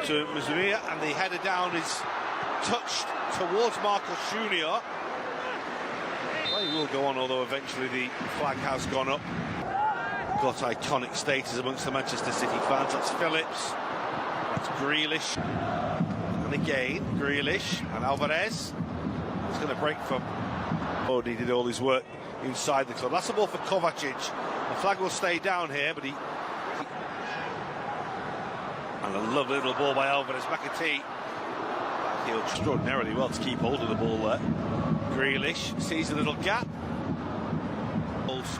to Karunia, and the header down is touched towards Karunia. Well, he will go on, although eventually the flag has gone up. Got iconic status amongst the Manchester City fans. That's Phillips, that's Grealish, and again Grealish and Alvarez. He's going to break from. Oh, he did all his work inside the club. That's a ball for Kovacic. The flag will stay down here, but he. And a lovely little ball by Alvarez. McAtee healed extraordinarily well to keep hold of the ball there. Grealish sees a little gap. It's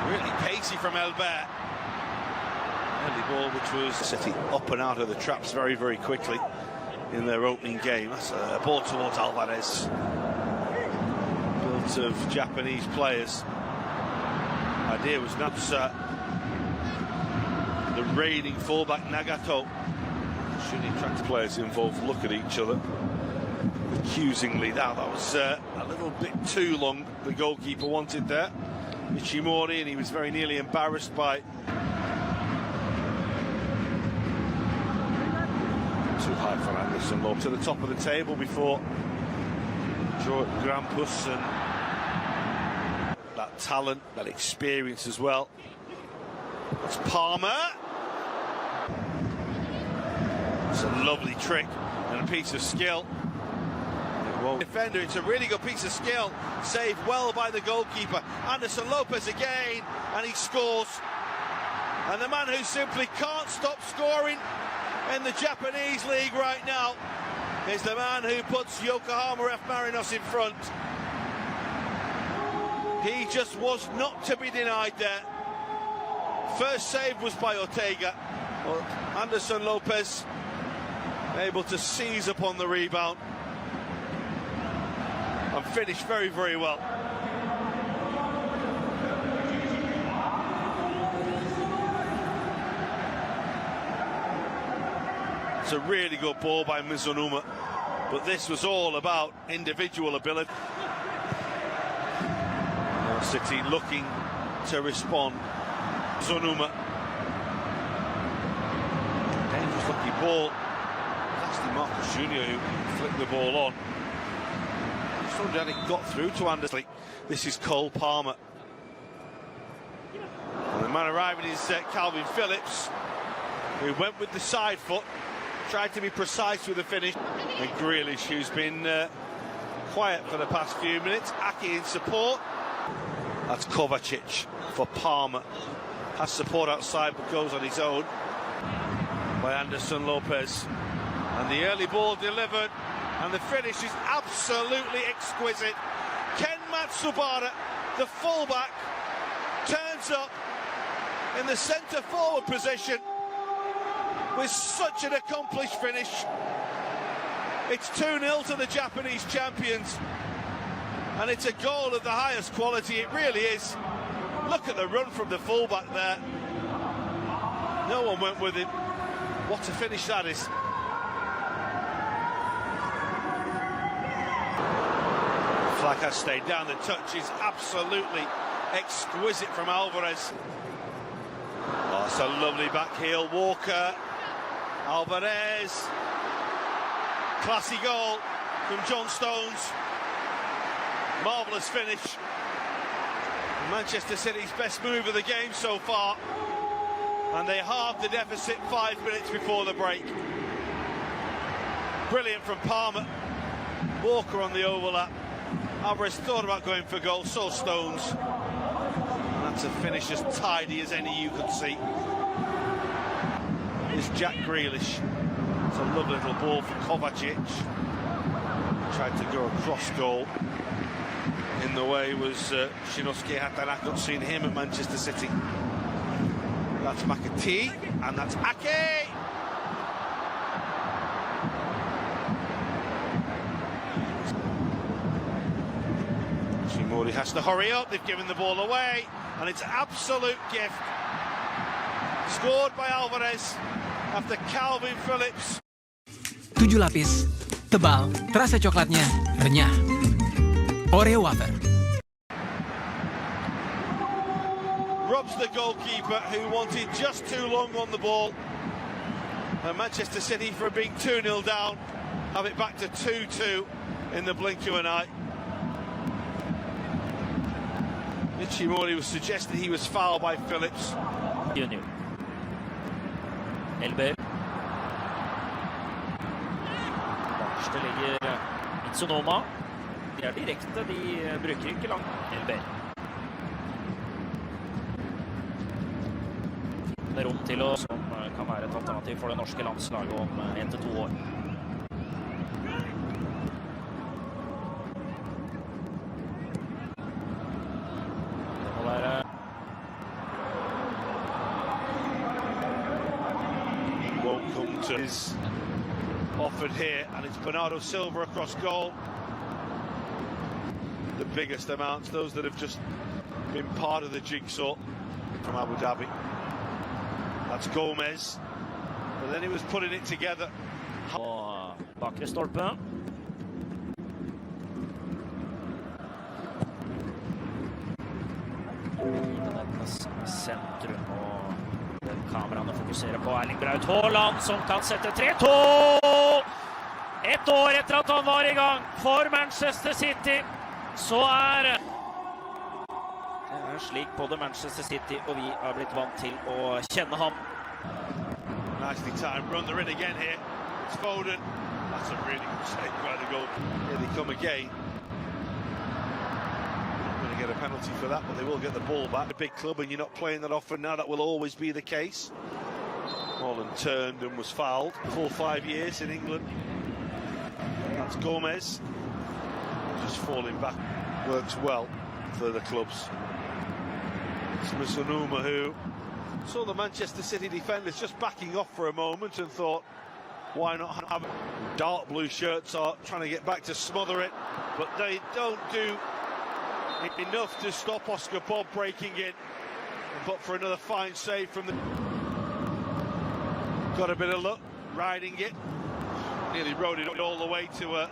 really pacey from Elbert. Early ball, which was City up and out of the traps very, very quickly in their opening game. That's a ball towards Alvarez. Built of Japanese players. Idea was not the reigning fullback Nagato. Shouldn't he attract players involved look at each other accusingly? That was a little bit too long, the goalkeeper wanted there. Ichimori, and he was very nearly embarrassed by too high for Anderson. Low to the top of the table before Jordan Grampus, and that talent, that experience as well. That's Palmer. It's a lovely trick and a piece of skill. Defender, it's a really good piece of skill. Saved well by the goalkeeper. Anderson Lopez again, and he scores. And the man who simply can't stop scoring in the Japanese league right now is the man who puts Yokohama F Marinos in front. He just was not to be denied there. First save was by Ortega. Well, Anderson Lopez able to seize upon the rebound and finish very, very well. It's a really good ball by Mizunuma, but this was all about individual ability. City looking to respond. Mizunuma. Dangerous looking ball. Actually Karunia who flicked the ball on. I just wondered how it got through to Anderson. This is Cole Palmer. And the man arriving is Calvin Phillips, who went with the side foot, tried to be precise with the finish. And Grealish, who's been quiet for the past few minutes. Aki in support. That's Kovacic for Palmer. Has support outside but goes on his own by Anderson Lopez. And the early ball delivered, and the finish is absolutely exquisite. Ken Matsubara, the fullback, turns up in the centre forward position with such an accomplished finish. It's 2-0 to the Japanese champions, and it's a goal of the highest quality. It really is. Look at the run from the fullback there. No one went with him. What a finish that is. Flag has stayed down. The touch is absolutely exquisite from Alvarez. Oh, it's a lovely back heel. Walker, Alvarez. Classy goal from John Stones. Marvellous finish. Manchester City's best move of the game so far. And they halved the deficit 5 minutes before the break. Brilliant from Palmer. Walker on the overlap. Alvarez thought about going for goal, so Stones. And that's a finish as tidy as any you could see. Here's Jack Grealish. It's a lovely little ball for Kovacic. Tried to go across goal. In the way was Shinosuke Hatanaka. Not seen him at Manchester City. That's McAtee, and that's Ake! Shimori has to hurry up. They've given the ball away, and it's an absolute gift. Scored by Alvarez after Calvin Phillips. 7 lapis, tebal, terasa coklatnya renyah. Oreo wafer. Robs the goalkeeper, who wanted just too long on the ball. And Manchester City, for being 2-0 down, have it back to 2-2 in the blink of an eye. Ichimori was suggested he was fouled by Phillips. Junior. Elber. Bakerste ligger Insonoma. De direkte, de bruker ikke langt. Elber. Med rom til å, som kan være et alternativ for det norske landslaget om 1 til 2 år. Det må være Won't come to his offered here, and it's Bernardo Silva across goal. The biggest amounts, those that have just been part of the jigsaw from Abu Dhabi. That's Gomez, but then he was putting it together. Og bakre stolpe. Sentrum, og kameraene fokuserer på Erling Braut Haaland, som kan sette 3-2! Et år etter at han var i gang for Manchester City, så det slik både Manchester City og vi blitt vant til å kjenne ham. Nicely timed run, they're in again here. It's Foden. That's a really good save by the goal. Here they come again. Going to get a penalty for that, but they will get the ball back. A big club, and you're not playing that often now. That will always be the case. Holland turned and was fouled. 4 or 5 years in England. That's Gomez. Just falling back. Works well for the clubs. It's Misonuma who saw the Manchester City defenders just backing off for a moment and thought, why not have dark blue shirts are trying to get back to smother it, but they don't do enough to stop Oscar Bob breaking in, but for another fine save from the... Got a bit of luck, riding it, nearly rode it all the way to a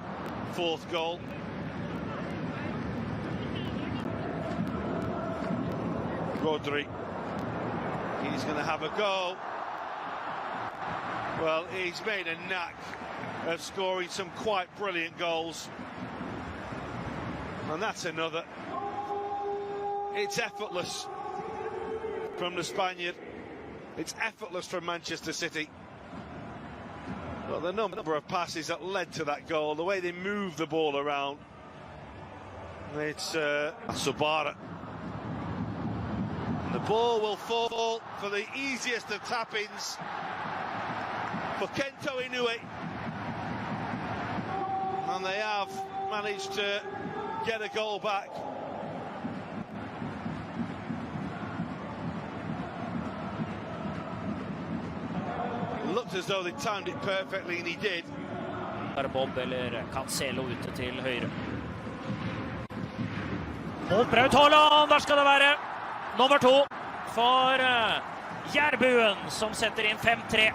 4th goal. Rodri, he's going to have a go. Well, he's made a knack of scoring some quite brilliant goals. And that's another. It's effortless from the Spaniard. It's effortless from Manchester City. Well, the number of passes that led to that goal, the way they move the ball around. It's Sabara. The ball will fall for the easiest of tap-ins for Kento Inoue. And they have managed to get a goal back. It looked as though they timed it perfectly, and he did. Bob eller Cancelo ute til høyre. Mot Braut Haaland, der skal det være. Nummer 2 for Jærbuen, som setter inn 5-3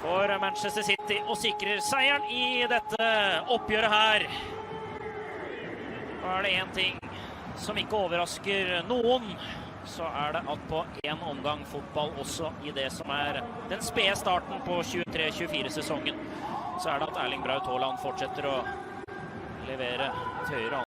for Manchester City og sikrer seieren i dette oppgjøret her. Og det en ting som ikke overrasker noen, så det at på en omgang fotball også i det som den spede starten på 23-24-sesongen, så det at Erling Braut Haaland fortsetter å levere et høyere